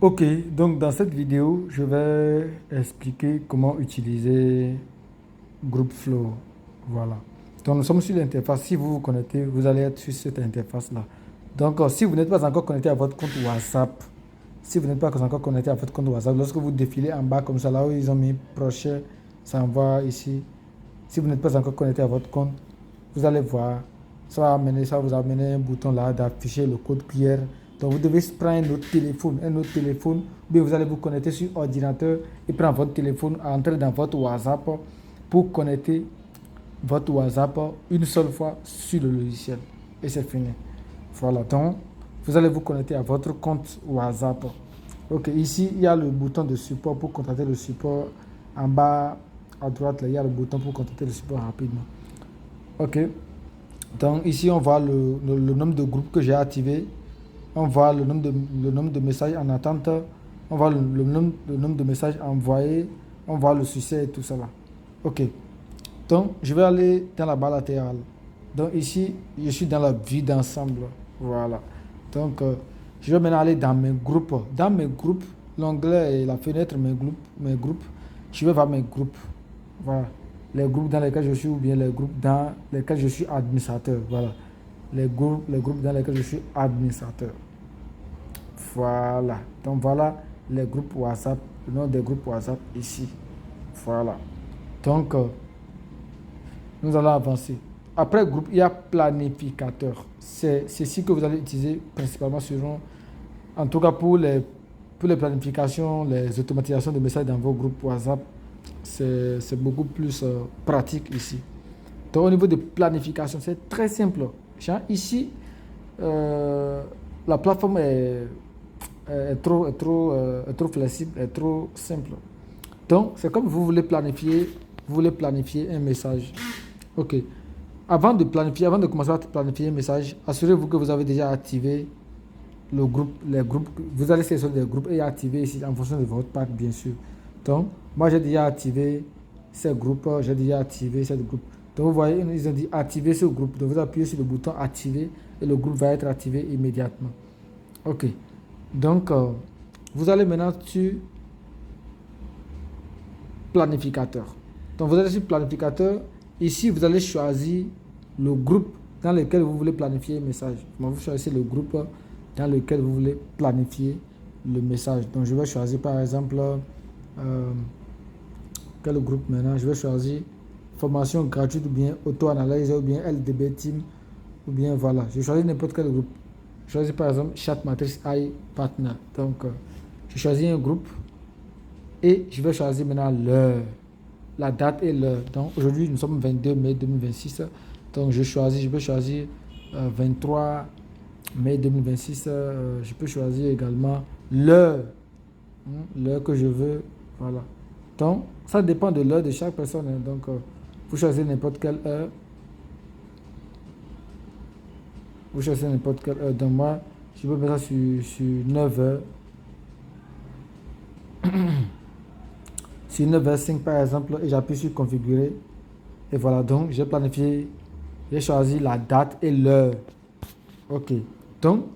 Ok, donc dans cette vidéo, je vais expliquer comment utiliser GroupFlow. Voilà. Donc nous sommes sur l'interface. Si vous vous connectez, vous allez être sur cette interface-là. Donc si vous n'êtes pas encore connecté à votre compte WhatsApp, si vous n'êtes pas encore connecté à votre compte WhatsApp, lorsque vous défilez en bas comme ça, là où ils ont mis prochain, ça envoie ici. Si vous n'êtes pas encore connecté à votre compte, vous allez voir, ça va vous amener un bouton là d'afficher le code QR. Donc vous devez prendre un autre téléphone, ou bien vous allez vous connecter sur ordinateur et prendre votre téléphone, entrer dans votre WhatsApp pour connecter votre WhatsApp une seule fois sur le logiciel. Et c'est fini. Voilà, donc vous allez vous connecter à votre compte WhatsApp. Ok, ici il y a le bouton de support pour contacter le support. En bas à droite, là, il y a le bouton pour contacter le support rapidement. Ok, donc ici on voit le nombre de groupes que j'ai activés. On voit le nombre de messages en attente. On voit le nombre de messages envoyés. On voit le succès et tout ça là. Ok, donc je vais aller dans la barre latérale. Donc ici, je suis dans la vue d'ensemble. Voilà. Donc je vais maintenant aller dans mes groupes. Dans mes groupes, l'onglet et la fenêtre mes groupes, je vais voir mes groupes. Voilà. Les groupes dans lesquels je suis ou bien les groupes dans lesquels je suis administrateur. Voilà. Les groupes dans lesquels je suis administrateur. Voilà. Donc voilà les groupes WhatsApp, le nom des groupes WhatsApp ici. Voilà. Donc nous allons avancer. Après groupe, il y a planificateur. C'est ceci que vous allez utiliser principalement en tout cas pour les planifications, les automatisations de messages dans vos groupes WhatsApp. C'est beaucoup plus pratique ici. Donc au niveau de planification, c'est très simple. Ici, la plateforme est trop flexible, est trop simple. Donc c'est comme vous voulez planifier un message. Ok. Avant de commencer à planifier un message, assurez-vous que vous avez déjà activé les groupes. Vous allez sélectionner des groupes et activer ici en fonction de votre pack, bien sûr. Donc, moi, j'ai déjà activé ces groupes, j'ai déjà activé ce groupe. Donc, vous voyez, ils ont dit activer ce groupe. Donc, vous appuyez sur le bouton activer et le groupe va être activé immédiatement. Ok. Donc, vous allez maintenant sur planificateur. Donc, vous allez sur planificateur. Ici, vous allez choisir le groupe dans lequel vous voulez planifier un message. Donc, vous choisissez le groupe dans lequel vous voulez planifier le message. Donc, je vais choisir par exemple quel groupe maintenant? Je vais choisir formation gratuite ou bien auto-analyse ou bien LDB Team ou bien voilà. Je choisis n'importe quel groupe. Je choisis par exemple Chat Matrix AI Partner. Donc, je choisis un groupe et je vais choisir maintenant l'heure. La date et l'heure. Donc aujourd'hui, nous sommes 22 mai 2026. Donc je peux choisir 23 mai 2026. Je peux choisir également l'heure. L'heure que je veux. Voilà. Donc ça dépend de l'heure de chaque personne. Donc vous choisissez n'importe quelle heure. Vous choisissez n'importe quelle heure. Donc moi, je peux mettre ça sur 9 heures. Sur 9h05 par exemple, et j'appuie sur configurer. Et voilà, donc j'ai planifié, j'ai choisi la date et l'heure. Ok. Donc,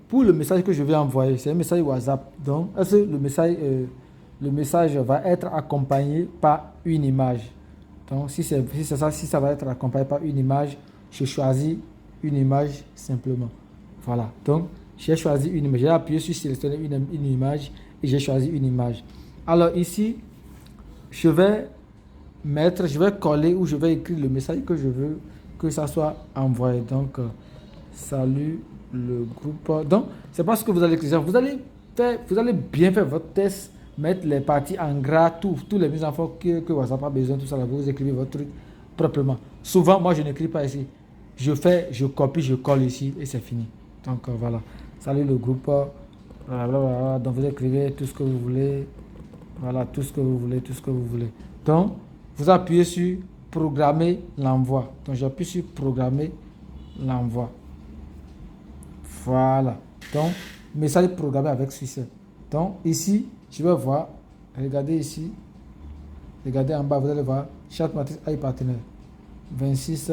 pour le message que je vais envoyer, c'est un message WhatsApp. Donc, est-ce que le message va être accompagné par une image? Donc, si ça va être accompagné par une image, je choisis une image simplement. Voilà. Donc, j'ai choisi une image. J'ai appuyé sur sélectionner une image et j'ai choisi une image. Alors ici, je vais coller ou je vais écrire le message que je veux que ça soit envoyé. Donc, salut le groupe. Donc, c'est pas ce que vous allez écrire. Vous allez bien faire votre test, mettre les parties en gras, tous les mises en forme que WhatsApp a besoin, tout ça. Là, vous écrivez votre truc proprement. Souvent, moi, je n'écris pas ici. Je copie, je colle ici et c'est fini. Donc, voilà. Salut le groupe. Blablabla. Donc, vous écrivez tout ce que vous voulez. Voilà, tout ce que vous voulez, tout ce que vous voulez. Donc, vous appuyez sur programmer l'envoi. Donc, j'appuie sur programmer l'envoi. Voilà. Donc, message programmé avec succès. Donc, ici, je vais voir. Regardez ici. Regardez en bas, vous allez voir. Chat Matrix AI Partenaire. 26,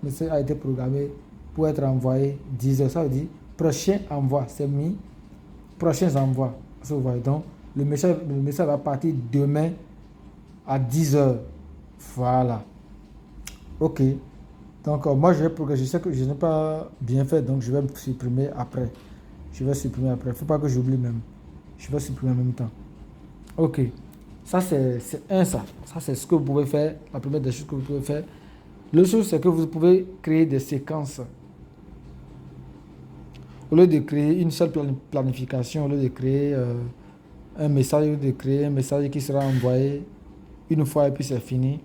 message a été programmé pour être envoyé 10 heures. Ça veut dire prochain envoi. C'est mis prochains envois. Ça, vous voyez. Donc, le message va partir demain à 10 heures. Voilà. OK. Donc, moi, je sais que je n'ai pas bien fait, donc je vais me supprimer après. Je vais supprimer après. Il ne faut pas que j'oublie même. Je vais supprimer en même temps. OK. Ça, c'est ça. Ça, c'est ce que vous pouvez faire. La première des choses que vous pouvez faire. L'autre chose, c'est que vous pouvez créer des séquences. Au lieu de créer une seule planification, au lieu de créer un message, au lieu de créer un message qui sera envoyé une fois et puis c'est fini,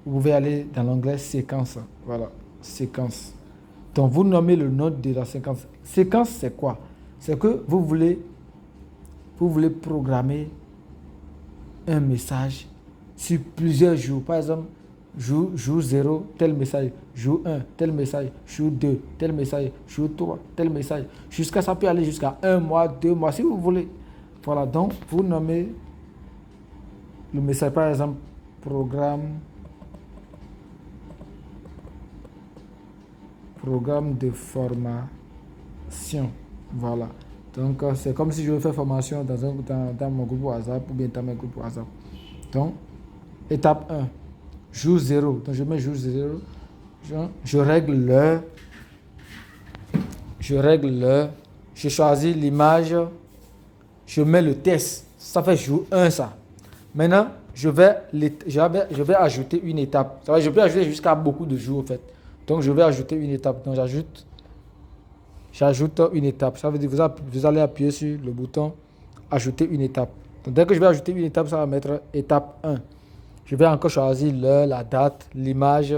vous pouvez aller dans l'onglet séquence. Voilà, séquence. Donc, vous nommez le nom de la séquence. Séquence, c'est quoi? C'est que vous voulez programmer un message sur plusieurs jours. Par exemple, jour 0, tel message. Jour 1, tel message. Jour 2, tel message. Jour 3, tel message. Jusqu'à ça peut aller jusqu'à 1 mois, 2 mois, si vous voulez. Voilà, donc vous nommez le message, par exemple, programme de formation. Voilà. Donc, c'est comme si je veux faire formation dans mon groupe WhatsApp ou bien dans mes groupes WhatsApp. Donc, étape 1, jour 0. Donc, je mets jour 0. Je règle l'heure. Je choisis l'image. Je mets le test. Ça fait jour 1, ça. Maintenant, je vais ajouter une étape. Ça va, je peux ajouter jusqu'à beaucoup de jours, en fait. Donc, je vais ajouter une étape. Donc, j'ajoute une étape. Ça veut dire que vous allez appuyer sur le bouton ajouter une étape. Donc, dès que je vais ajouter une étape, ça va mettre étape 1. Je vais encore choisir l'heure, la date, l'image.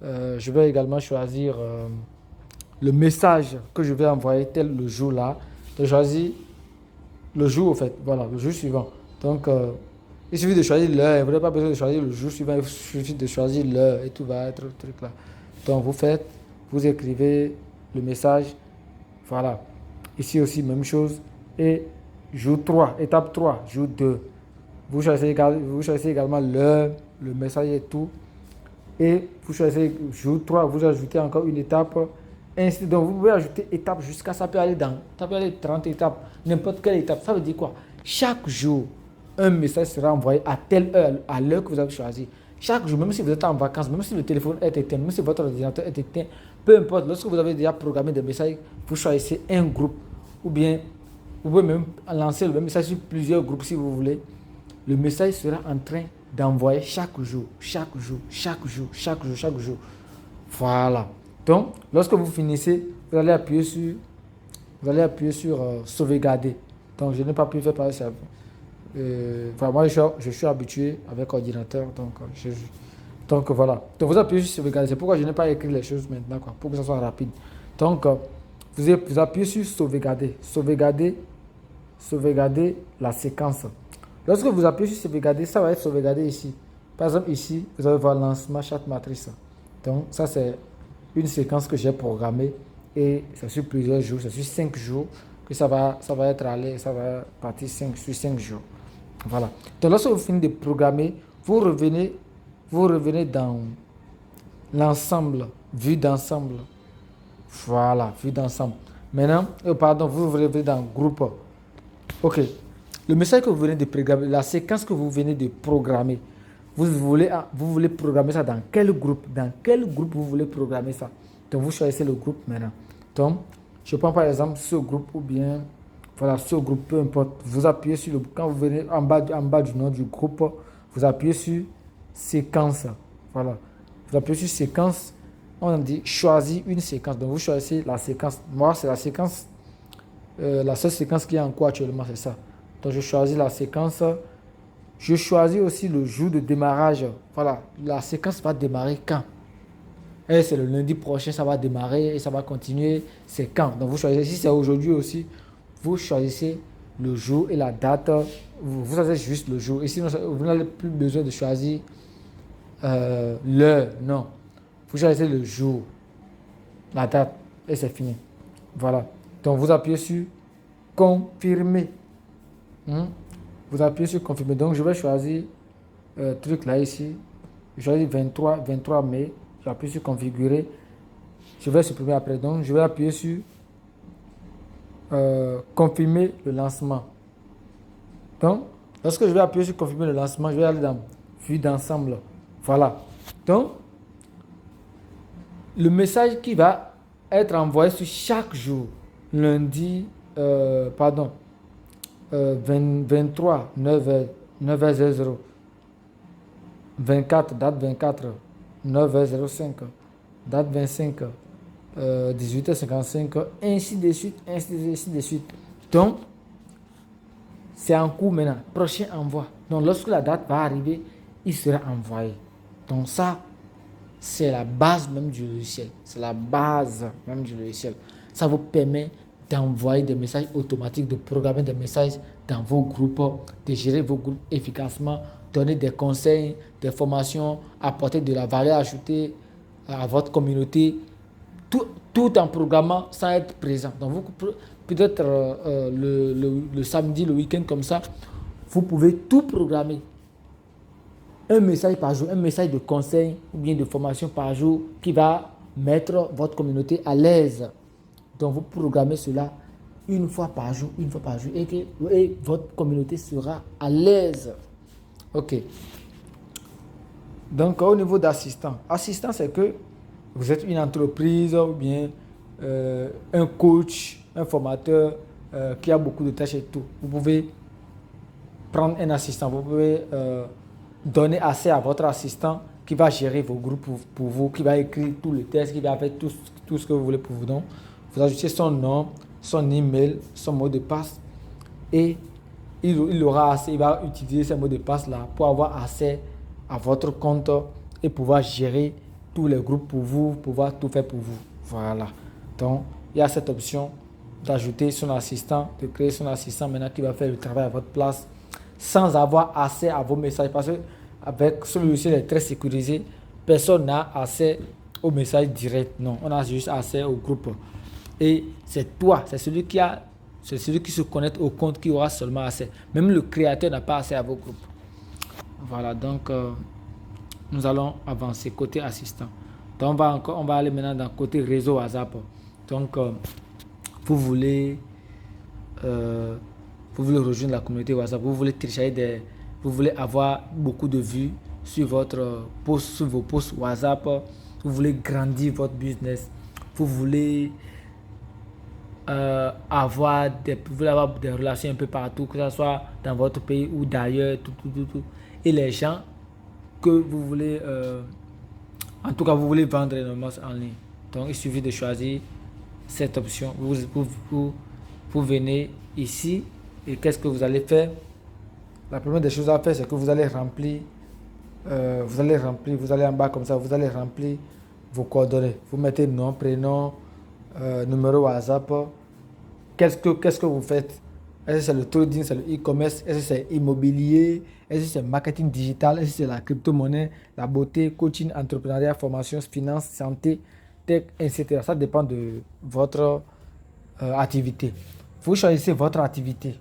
Je vais également choisir le message que je vais envoyer tel le jour là. Donc, je choisis le jour, en fait. Voilà, le jour suivant. Donc, il suffit de choisir l'heure. Vous n'avez pas besoin de choisir le jour suivant. Il suffit de choisir l'heure et tout va être truc là. Donc, vous écrivez le message. Voilà. Ici aussi, même chose. Et jour 3, étape 3, jour 2. Vous choisissez également l'heure, le message et tout. Et vous choisissez jour 3, vous ajoutez encore une étape. Ainsi, donc, vous pouvez ajouter étape jusqu'à ça peut aller 30 étapes, n'importe quelle étape. Ça veut dire quoi? Chaque jour, un message sera envoyé à telle heure, à l'heure que vous avez choisi. Chaque jour, même si vous êtes en vacances, même si le téléphone est éteint, même si votre ordinateur est éteint, peu importe, lorsque vous avez déjà programmé des messages, vous choisissez un groupe ou bien vous pouvez même lancer le même message sur plusieurs groupes si vous voulez. Le message sera en train d'envoyer chaque jour. Voilà. Donc, lorsque vous finissez, vous allez appuyer sur sauvegarder. Donc, je n'ai pas pu faire par ça. Moi, je suis habitué avec ordinateur. Donc, voilà. Donc, vous appuyez sur sauvegarder. C'est pourquoi je n'ai pas écrit les choses maintenant, pour que ça soit rapide. Donc, vous appuyez sur sauvegarder. Sauvegarder la séquence. Lorsque vous appuyez sur sauvegarder, ça va être sauvegardé ici. Par exemple, ici, vous allez voir lancement chat matrice. Donc, ça, c'est une séquence que j'ai programmée et c'est sur plusieurs jours, c'est sur 5 jours que ça va être allé, ça va partir sur 5 jours. Voilà. Donc, lorsque vous finissez de programmer, vous revenez dans l'ensemble, vue d'ensemble. Voilà, vue d'ensemble. Maintenant, vous revenez dans groupe. OK. Le message que vous venez de programmer, la séquence que vous venez de programmer, vous voulez programmer ça dans quel groupe? Dans quel groupe vous voulez programmer ça? Donc, vous choisissez le groupe maintenant. Donc, je prends par exemple ce groupe ou bien, voilà, ce groupe, peu importe. Vous appuyez sur quand vous venez en bas du nom du groupe, vous appuyez sur séquence. Voilà. Vous appuyez sur séquence. On dit choisir une séquence. Donc, vous choisissez la séquence. Moi, c'est la séquence, la seule séquence qui est en cours actuellement, c'est ça. Donc, je choisis la séquence. Je choisis aussi le jour de démarrage. Voilà, la séquence va démarrer quand? Et c'est le lundi prochain, ça va démarrer et ça va continuer. C'est quand? Donc, vous choisissez, si c'est aujourd'hui aussi, vous choisissez le jour et la date. Vous choisissez juste le jour. Et sinon, vous n'avez plus besoin de choisir l'heure. Non. Vous choisissez le jour, la date et c'est fini. Voilà. Donc, vous appuyez sur confirmer. Vous appuyez sur confirmer. Donc, je vais choisir truc là ici. Je choisis 23 mai. J'appuie sur configurer. Je vais supprimer après. Donc, je vais appuyer sur confirmer le lancement. Donc, lorsque je vais appuyer sur confirmer le lancement, je vais aller dans vue d'ensemble. Voilà. Donc, le message qui va être envoyé sur chaque jour, lundi, 23, 9h, 9h00, 24, date 24, 9h05, date 25, 18h55, ainsi de suite, ainsi de suite. Donc, c'est en cours maintenant. Prochain envoi. Donc, lorsque la date va arriver, il sera envoyé. Donc, ça, c'est la base même du logiciel. C'est la base même du logiciel. Ça vous permet d'envoyer des messages automatiques, de programmer des messages dans vos groupes, de gérer vos groupes efficacement, donner des conseils, des formations, apporter de la valeur ajoutée à votre communauté, tout en programmant sans être présent. Donc, vous peut-être le samedi, le week-end comme ça, vous pouvez tout programmer. Un message par jour, un message de conseil ou bien de formation par jour qui va mettre votre communauté à l'aise. Donc, vous programmez cela une fois par jour, et votre communauté sera à l'aise. OK. Donc, au niveau d'assistant, assistant, c'est que vous êtes une entreprise ou bien un coach, un formateur qui a beaucoup de tâches et tout. Vous pouvez prendre un assistant, vous pouvez donner accès à votre assistant qui va gérer vos groupes pour vous, qui va écrire tous les tests, qui va faire tout ce que vous voulez pour vous. Donc, vous ajoutez son nom, son email, son mot de passe et il aura accès, il va utiliser ce mot de passe là pour avoir accès à votre compte et pouvoir gérer tous les groupes pour vous, pouvoir tout faire pour vous. Voilà. Donc, il y a cette option d'ajouter son assistant, de créer son assistant maintenant qui va faire le travail à votre place sans avoir accès à vos messages. Parce que avec ce logiciel est très sécurisé, personne n'a accès aux messages directs. Non, on a juste accès au groupe. Et c'est toi, c'est celui qui se connecte au compte qui aura seulement accès. Même le créateur n'a pas accès à vos groupes. Voilà, donc nous allons avancer côté assistant. Donc on va aller maintenant dans côté réseau WhatsApp. Donc vous voulez rejoindre la communauté WhatsApp, vous voulez avoir beaucoup de vues sur votre post, sur vos posts WhatsApp, vous voulez grandir votre business, vous voulez avoir des relations un peu partout, que ce soit dans votre pays ou d'ailleurs, tout. Et les gens que vous voulez, en tout cas, vous voulez vendre énormément en ligne. Donc, il suffit de choisir cette option. Vous venez ici et qu'est-ce que vous allez faire? La première des choses à faire, c'est que vous allez remplir, vous allez en bas comme ça, vous allez remplir vos coordonnées. Vous mettez nom, prénom, numéro WhatsApp. Qu'est-ce que vous faites? Est-ce que c'est le trading, c'est le e-commerce? Est-ce que c'est immobilier? Est-ce que c'est marketing digital? Est-ce que c'est la crypto-monnaie, la beauté, coaching, entrepreneuriat, formation, finance, santé, tech, etc. Ça dépend de votre activité. Vous choisissez votre activité.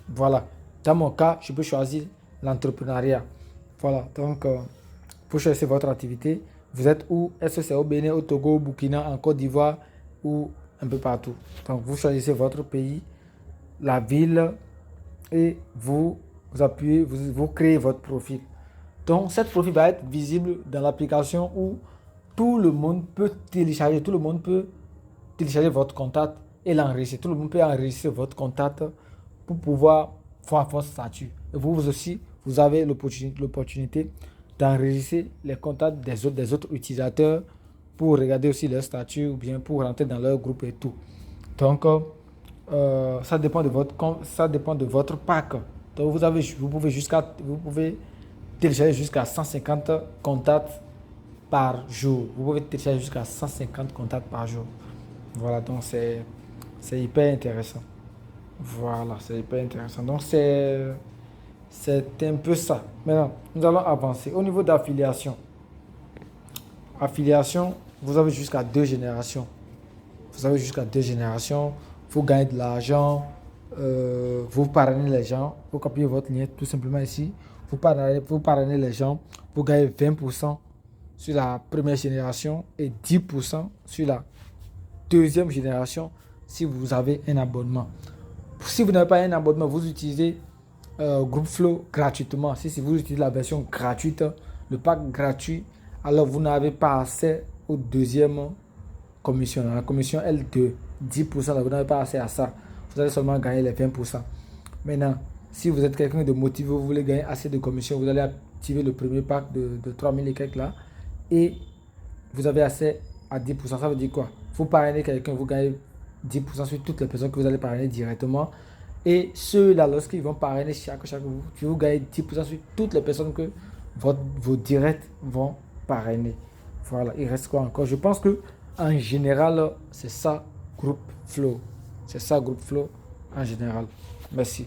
Voilà. Dans mon cas, je peux choisir l'entrepreneuriat. Voilà. Donc, vous choisissez votre activité. Vous êtes où? Est-ce que c'est au Bénin, au Togo, au Burkina, en Côte d'Ivoire ou un peu partout? Donc, vous choisissez votre pays, la ville et vous appuyez, vous créez votre profil. Donc, cet profil va être visible dans l'application où tout le monde peut télécharger, votre contact et l'enregistrer. Tout le monde peut enregistrer votre contact pour pouvoir voir votre statut. Et vous aussi, vous avez l'opportunité d'enregistrer les contacts des autres utilisateurs pour regarder aussi leur statut ou bien pour rentrer dans leur groupe et tout. Donc, ça dépend de votre pack. Donc, vous pouvez télécharger jusqu'à 150 contacts par jour. Vous pouvez télécharger jusqu'à 150 contacts par jour. Voilà, donc c'est hyper intéressant. Voilà, c'est hyper intéressant. Donc, c'est un peu ça. Maintenant, nous allons avancer. Au niveau d'affiliation, vous avez jusqu'à 2 générations. Vous gagnez de l'argent, vous parrainez les gens, vous copiez votre lien tout simplement ici. Vous parrainez les gens, vous gagnez 20% sur la première génération et 10% sur la deuxième génération. si vous avez un abonnement. Si vous n'avez pas un abonnement, vous utilisez GroupFlow gratuitement. Si vous utilisez la version gratuite, le pack gratuit, alors vous n'avez pas accès au deuxième commission. La commission est de 10%, vous n'avez pas accès à ça. Vous allez seulement gagner les 20%. Maintenant, si vous êtes quelqu'un de motivé, vous voulez gagner assez de commission, vous allez activer le premier pack de 3000 et quelques là. Et vous avez accès à 10%. Ça veut dire quoi? Vous parrainez quelqu'un, vous gagnez 10% sur toutes les personnes que vous allez parrainer directement. Et ceux-là, lorsqu'ils vont parrainer chaque vous gagnez 10% sur toutes les personnes que vos directs vont parrainer. Voilà, il reste quoi encore? Je pense que en général, c'est ça, GroupFlow. C'est ça, GroupFlow en général. Merci.